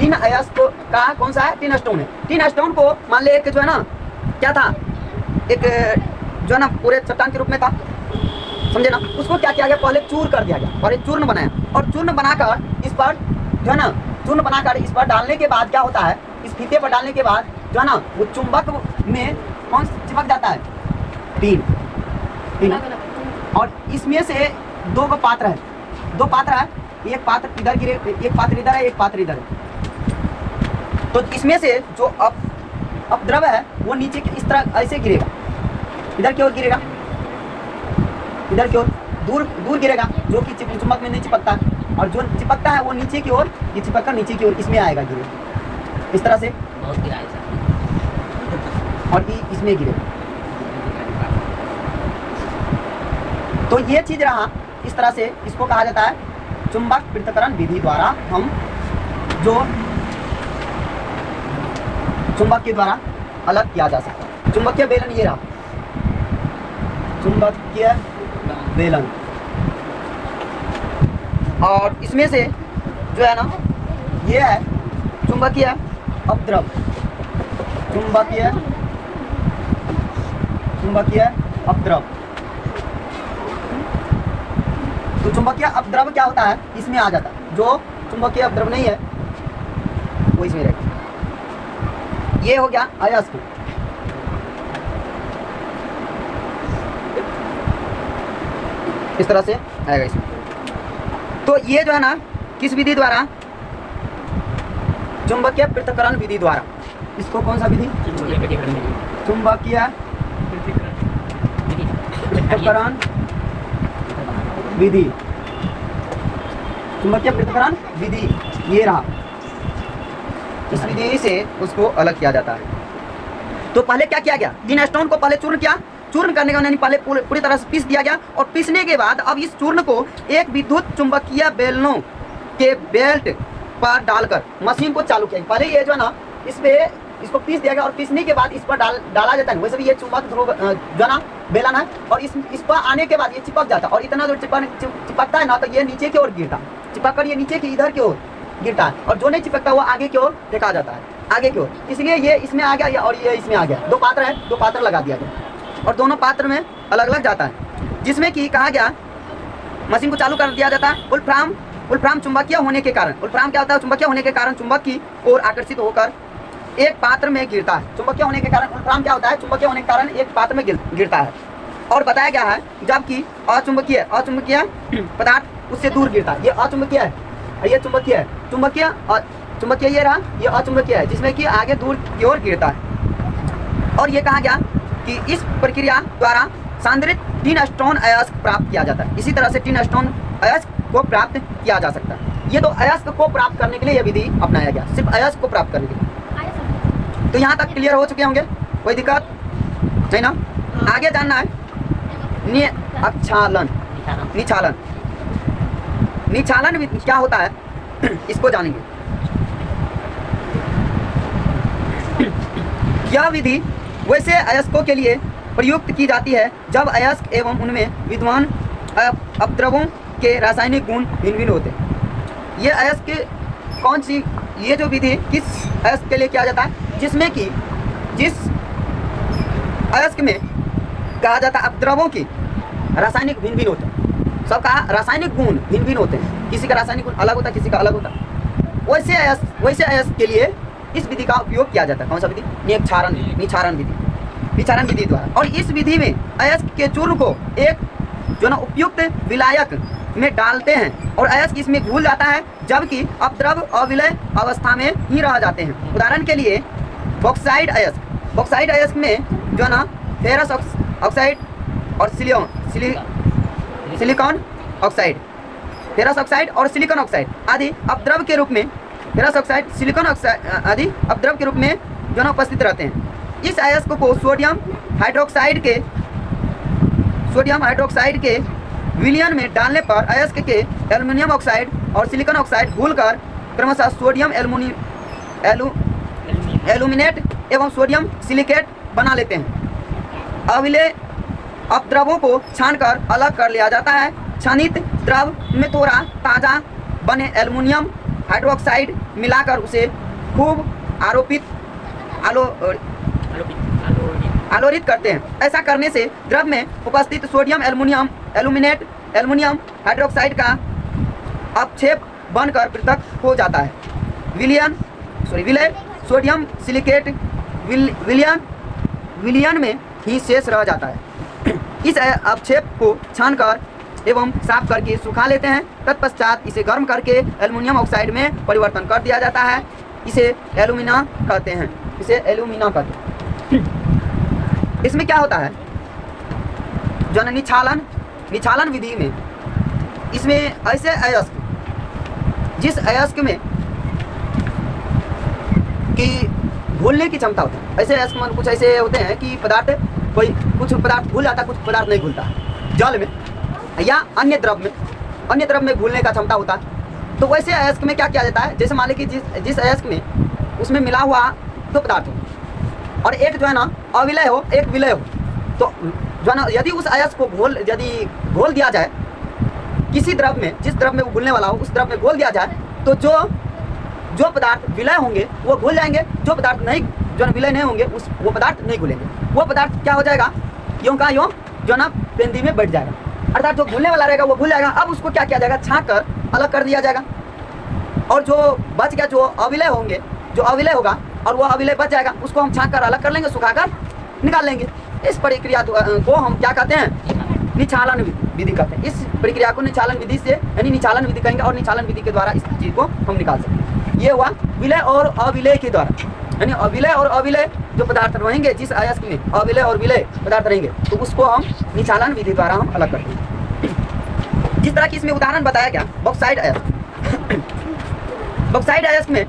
Tin अयस्क का कौन सा है? टिन स्टोन है। टिन स्टोन को मान ले एक जो है ना क्या था, एक जो है ना पूरे चट्टान के रूप में था, समझे ना। उसको क्या किया गया, पहले चूर कर दिया गया और एक चूर्ण बनाया, और चूर्ण बनाकर इस पर जो है ना, चूर्ण बनाकर इस पर डालने के बाद क्या होता है, इस फीते पर डालने के बाद जो है ना वो चुंबक में कौन चिपक जाता है? टिन। और इसमें से दो पात्र है, दो पात्र है, एक पात्र इधर गिरे, एक पात्र इधर है, एक पात्र इधर है। तो इसमें से जो अपद्रव है वो नीचे की इस तरह ऐसे गिरेगा, इधर की ओर गिरेगा, इधर की ओर दूर दूर गिरेगा, जो कि चुंबक में नहीं चिपकता, और जो चिपकता है वो नीचे की ओर, ये चिपक कर नीचे की ओर इसमें आएगा, गिरे इस तरह से, और ये इसमें गिरेगा। तो ये चीज रहा इस तरह से, इसको कहा जाता है चुंबक पृथक्करण विधि द्वारा हम जो चुंबक के द्वारा अलग किया जा सकता है। चुंबकीय बेलन ये रहा, चुंबकीय बेलन, और इसमें से जो है ना ये है चुंबकीय अपद्रव, चुंबकीय अपद्रव। तो चुंबकीय अपद्रव क्या होता है, इसमें आ जाता है, जो चुंबकीय अपद्रव नहीं है वो इसमें रहेगा। ये हो गया अयस्क। इस तरह से आएगा इसमें। तो ये जो है ना किस विधि द्वारा? चुंबकीय पृथक्करण विधि द्वारा। इसको कौन सा विधि? चुंबकीय पृथक्करण विधि, चुंबकीय पृथक्करण विधि ये रहा। इस विधि से उसको अलग किया जाता है। तो पहले क्या किया गया, टिन स्टोन को पहले चूर्ण किया, चूर्ण करने का पहले पूरी तरह से पीस दिया गया, और पीसने के बाद अब इस चूर्ण को एक विद्युत चुंबकीय बेलनों के बेल्ट पर डालकर मशीन को चालू किया। पहले ये जो है ना इस पे इसको पीस दिया गया, और पीसने के बाद इस पर डाला जाता है। वैसे भी ये चुंबक ध्रुव जो ना बेलन है, और इस पर आने के बाद ये चिपक जाता है, और इतना जो चिपकता है ना तो ये नीचे की ओर गिरता, चिपक कर ये नीचे की इधर की ओर गिरता है, और जो नहीं चिपकता वो आगे की ओर फेंका जाता है, आगे की ओर। इसलिए ये इसमें आ गया और ये इसमें आ गया। दो पात्र है, दो पात्र लगा दिया गया, और दोनों पात्र में अलग अलग जाता है, जिसमें कि कहा गया मशीन को चालू कर दिया जाता है। उल्फ्राम चुंबकीय होने के कारण, उल्फ्राम क्या होता है, चुंबकीय होने के कारण चुंबक की ओर आकर्षित होकर एक पात्र में गिरता है। चुंबकीय होने के कारण उल्फ्राम क्या होता है, चुंबकीय होने के कारण एक पात्र में गिरता है। और बताया गया है जबकि अचुंबकीय पदार्थ उससे दूर गिरता है। ये अचुंबकीय है और ये चुंबकीय है। चुंबकीय ये रहा, ये अचुंबकीय है जिसमें कि आगे दूर की ओर गिरता है। और ये कहा गया कि इस प्रक्रिया द्वारा सांद्रित टिन स्टोन अयस्क प्राप्त किया जाता है। इसी तरह से टिन स्टोन अयस्क को प्राप्त किया जा सकता है। ये तो अयस्क को प्राप्त करने के लिए यह विधि अपनाया गया, सिर्फ अयस्क को प्राप्त करने के लिए। तो यहाँ तक क्लियर हो चुके होंगे, कोई दिक्कत नहीं ना? आगे जानना है निछालन। निछालन क्या होता है इसको जानेंगे। यह विधि वैसे अयस्कों के लिए प्रयुक्त की जाती है जब अयस्क एवं उनमें विद्यमान अपद्रवों के रासायनिक गुण भिन्न भिन्न होते हैं। ये अयस्क कौन सी, ये जो विधि किस अयस्क के लिए किया जाता है, जिसमें कि जिस अयस्क में कहा जाता है अपद्रवों की रासायनिक भिन्न भिन्न होते हैं। सबका रासायनिक गुण भिन्न भिन्न होते हैं, किसी का रासायनिक गुण अलग होता है, किसी का अलग होता है। वैसे अयस्क के लिए इस विधि का उपयोग किया जाता है। कौन सा विधि? निछारण विधि द्वारा। और इस विधि में अयस्क के चूर्ण को एक जो ना उपयुक्त विलायक में डालते हैं और अयस्क इसमें घुल जाता है, जबकि अपद्रव अविलय अवस्था में ही रह जाते हैं। उदाहरण के लिए बॉक्साइड अयस्क में जो ना फेरस ऑक्साइड और सिलिकॉन ऑक्साइड, फेरस ऑक्साइड और सिलिकॉन ऑक्साइड आदि अपद्रव के रूप में, फेरस ऑक्साइड, सिलिकॉन ऑक्साइड आदि अपद्रव के रूप में जो ना उपस्थित रहते हैं। इस अयस्क को सोडियम हाइड्रोक्साइड के विलयन में डालने पर अयस्क के एल्युमिनियम ऑक्साइड और सिलिकॉन ऑक्साइड घुलकर क्रमशः सोडियम एल्यूमिनेट एवं सोडियम सिलिकेट बना लेते हैं। अविलय अपद्रवों को छानकर अलग कर लिया जाता है। छानित द्रव में थोड़ा ताज़ा बने एल्युमिनियम हाइड्रोक्साइड मिलाकर उसे खूब आलोरित करते हैं। ऐसा करने से द्रव में उपस्थित सोडियम एल्युमिनियम हाइड्रोक्साइड का अपक्षेप बनकर पृथक हो जाता है। विलय सोडियम सिलिकेट विलयन में ही शेष रह जाता है। इस अपक्षेप को छानकर एवं साफ करके सुखा लेते हैं। तत्पश्चात इसे गर्म करके एल्युमिनियम ऑक्साइड में परिवर्तन कर दिया जाता है। इसे एल्यूमिना कहते हैं। इसमें क्या होता है, जो निछालन विधि में इसमें ऐसे अयस्क, जिस अयस्क में कि घुलने की क्षमता होती है, ऐसे अयस्क कुछ ऐसे होते हैं कि कुछ पदार्थ घुल जाता है, कुछ पदार्थ नहीं घुलता है, जल में या अन्य द्रव में घुलने का क्षमता होता है। तो वैसे अयस्क में क्या किया जाता है, जैसे मान लीजिए कि जिस अयस्क में उसमें मिला हुआ दो पदार्थ हो और एक जो है ना अविलय हो, एक विलय हो, तो जो है ना यदि उस अयस्क को यदि घोल दिया जाए किसी द्रव में, जिस द्रव में वो घुलने वाला हो उस द्रव में घोल दिया जाए, तो जो पदार्थ विलय होंगे वो घुल जाएंगे, जो पदार्थ नहीं, जो विलय नहीं होंगे वो पदार्थ नहीं घुलेंगे। वो पदार्थ क्या हो जाएगा, यूं का यूं जो ना पेंदी में बैठ जाएगा, अर्थात जो घुलने वाला रहेगा वो घुल जाएगा। अब उसको क्या किया जाएगा, छाँक कर अलग कर दिया जाएगा, और जो बच गया, जो अविलय होंगे, जो अविलय होगा और वो अविलय बच जाएगा, उसको हम छाँक कर अलग कर लेंगे, सुखाकर निकाल लेंगे। इस प्रक्रिया को हम क्या कहते हैं, निछालन विधि कहते हैं। इस प्रक्रिया को निछालन विधि से, यानी निछालन विधि कहेंगे, और निछालन विधि के द्वारा इस चीज़ को हम निकाल सकते हैं। ये हुआ विलय और अविलय के द्वारा, यानी अविलय और अविलय जो पदार्थ रहेंगे, जिस अयस्क में अविलय और विलय पदार्थ रहेंगे, तो उसको हम निछालन विधि द्वारा हम अलग करते हैं। जिस तरह की इसमें उदाहरण बताया गया, बॉक्साइड अयस्क बॉक्साइड अयस्क में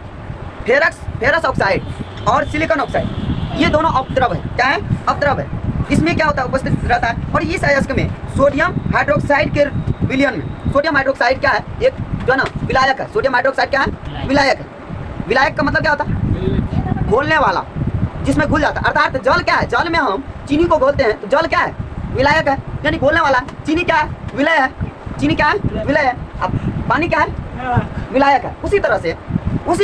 फेरस ऑक्साइड और सिलिकॉन ऑक्साइड, ये दोनों अपद्रव है। क्या है, अपद्रव है। इसमें क्या होता है, उपस्थित रहता है। और इस अयस्क में सोडियम हाइड्रोक्साइड के विलयन में, सोडियम हाइड्रोक्साइड क्या है, एक जो ना विलायक है। सोडियम हाइड्रोक्साइड क्या है, विलायक है। विलायक का मतलब क्या होता है, घोलने वाला, जिसमें घुल जाता है। अर्थात जल क्या है, जल में हम चीनी को घोलते हैं तो जल क्या है, विलायक है, यानी घोलने वाला। चीनी क्या है, विलय है। चीनी क्या है, विलय है। अब पानी क्या है, विलायक है। उसी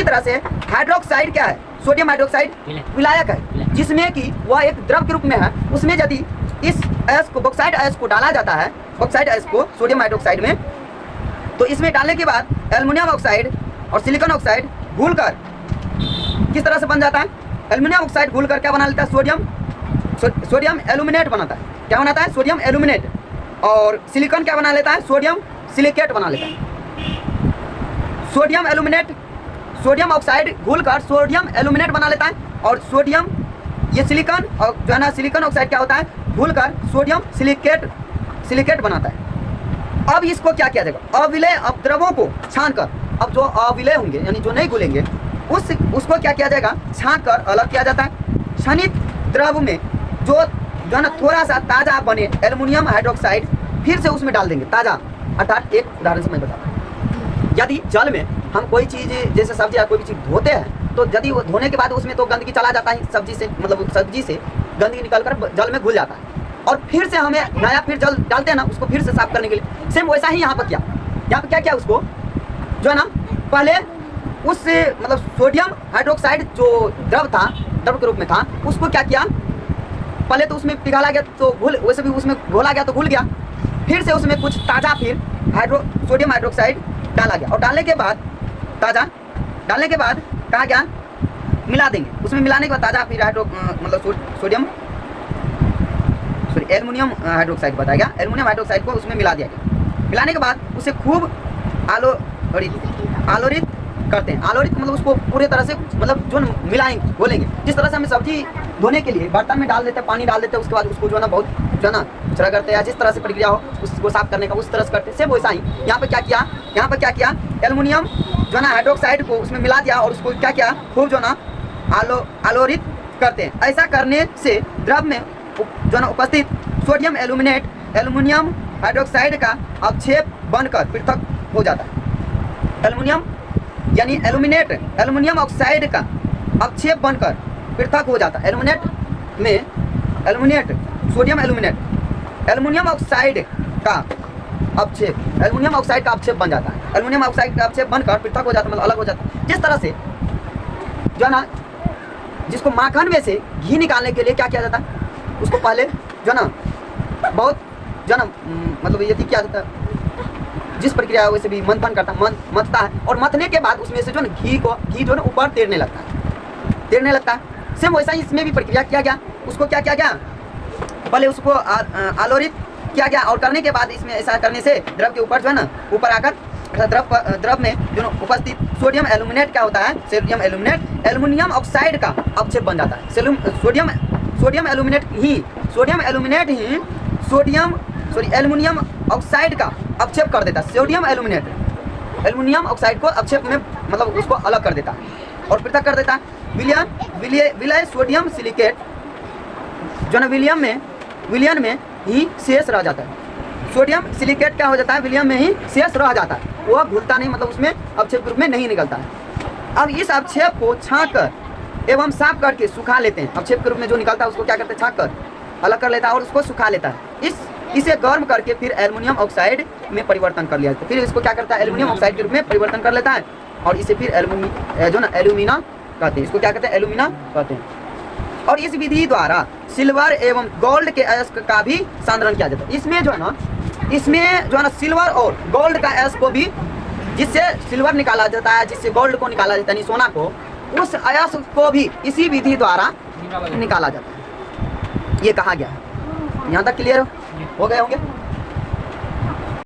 तरह से हाइड्रोक्साइड क्या है, सोडियम हाइड्रोक्साइड विलायक है, जिसमें कि वह एक द्रव के रूप में है। उसमें यदि इस अयस्क को, बॉक्साइड अयस्क को डाला जाता है, बॉक्साइड अयस्क को सोडियम हाइड्रोक्साइड में, तो इसमें डालने के बाद एल्युमिनियम ऑक्साइड और सिलिकॉन ऑक्साइड घुलकर किस तरह से बन जाता है, एल्युमिनियम ऑक्साइड घुलकर क्या बना लेता है, सोडियम एल्यूमिनेट बनाता है। क्या बनाता है, सोडियम एल्यूमिनेट। और सिलिकॉन क्या बना लेता है, सोडियम सिलिकेट बना लेता है। सोडियम ऑक्साइड घुलकर सोडियम एल्यूमिनेट बना लेता है, और ये सिलिकॉन और जो है ना सिलिकॉन ऑक्साइड क्या होता है, घुलकर सोडियम सिलिकेट बनाता है। अब इसको क्या किया जाएगा, अविलय अपद्रवों को छानकर, अब जो अविलय होंगे यानी जो नहीं घुलेंगे, उसको क्या किया जाएगा, छान कर अलग किया जाता है। छानित द्रव में जो ना थोड़ा सा ताज़ा बने एल्युमिनियम हाइड्रोक्साइड फिर से उसमें डाल देंगे, ताज़ा। अर्थात एक उदाहरण से मैं बताता हूँ, यदि जल में हम कोई चीज़ जैसे सब्जी या कोई भी चीज़ धोते हैं, तो यदि वो धोने के बाद उसमें तो गंदगी चला जाता है, सब्जी से गंदगी निकल कर जल में घुल जाता है, और फिर से हमें नया फिर जल डालते हैं ना, उसको फिर से साफ करने के लिए। सेम वैसा ही यहाँ पर क्या किया, उसको जो है ना पहले उस सोडियम हाइड्रोक्साइड जो द्रव के रूप में था, उसको क्या किया, पहले तो उसमें पिघला गया तो वैसे भी उसमें घोला गया तो घुल गया। फिर से उसमें कुछ ताज़ा फिर सोडियम हाइड्रोक्साइड डाला गया, और डालने के बाद कहा गया मिला देंगे। उसमें मिलाने के बाद ताज़ा फिर एल्युमिनियम हाइड्रोक्साइड बताया गया, एल्युमिनियम हाइड्रोक्साइड को उसमें मिला दिया गया। मिलाने के बाद उसे खूब आलोरित करते हैं। आलोरित मतलब उसको पूरी तरह से जो मिलाएंगे, घोलेंगे। जिस तरह से हमें सब्जी धोने के लिए बर्तन में डाल देते हैं, पानी डाल देते हैं, उसके बाद उसको जो है ना बहुत जो है ना चढ़ा करते हैं, या जिस तरह से प्रक्रिया हो उसको साफ करने का उस तरह से करते हैं। सेम वैसा ही यहाँ पर क्या किया, एल्युमिनियम जो है ना हाइड्रोक्साइड को उसमें मिला दिया, और उसको क्या किया, खूब जो ना आलोरित करते हैं। ऐसा करने से द्रव में जो ना उपस्थित सोडियम एल्युमिनियम हाइड्रोक्साइड का अपक्षेप बनकर पृथक हो जाता है। एल्युमिनियम ऑक्साइड का अपक्षेप बनकर पृथक हो जाता है। सोडियम एल्युमिनियम ऑक्साइड का अपक्षेप, एल्युमिनियम ऑक्साइड का अपक्षेप बन जाता है। एल्युमिनियम ऑक्साइड का अपक्षेप बनकर पृथक हो जाता है, मतलब अलग हो जाता है। जिस तरह से जो है ना, जिसको माखन में से घी निकालने के लिए क्या किया जाता है, उसको पहले जो है ना बहुत जो है ना मतलब यदि किया जाता है, जिस प्रक्रिया वैसे भी मंथन करता है, मथता है, और मथने के बाद उसमें से जो है घी जो है ना ऊपर तैरने लगता है। सेम वैसा ही इसमें भी प्रक्रिया किया गया। उसको क्या किया गया, पहले उसको आलोरित किया गया, और करने के बाद इसमें ऐसा करने से द्रव के ऊपर जो है ना ऊपर आकर द्रव में जो उपस्थित सोडियम एल्यूमिनेट क्या होता है, सोडियम एल्यूमिनेट एल्युमिनियम ऑक्साइड का अपक्षेप बन जाता है। सोडियम एल्युमिनियम ऑक्साइड का अपक्षेप कर देता है। सोडियम एल्युमिनियम ऑक्साइड को अपक्षेप में मतलब उसको अलग कर देता है और पृथक कर देता है। विलय सोडियम सिलिकेट जो ना विलयन में ही शेष रह जाता है। सोडियम सिलिकेट क्या हो जाता है, विलयन में ही शेष रह जाता है, वो घुलता नहीं, मतलब उसमें अपक्षेप के रूप में नहीं निकलता है। अब इस अपक्षेप को छांकर एवं साफ करके सुखा लेते हैं। अपक्षेप के रूप में जो निकलता है उसको क्या करते हैं, छांक कर अलग कर लेता है और उसको सुखा लेता है। इसे गर्म करके फिर एल्युमिनियम ऑक्साइड में परिवर्तन कर लिया जाता है। फिर इसको क्या करता है, एल्युमिनियम ऑक्साइड के रूप में परिवर्तन कर लेता है और इसे फिर एल्यूमिना कहते हैं। इसको क्या कहते हैं, एल्यूमिना कहते हैं। और इस विधि द्वारा सिल्वर एवं गोल्ड के अयस्क का भी सांद्रण किया जाता है। इसमें जो है ना सिल्वर और गोल्ड का अयस्क को भी, जिससे सिल्वर निकाला जाता है, जिससे गोल्ड को निकाला जाता है, सोना को, उस अयस्क को भी इसी विधि द्वारा निकाला जाता है। ये कहा गया है। यहाँ तक क्लियर हो गए होंगे।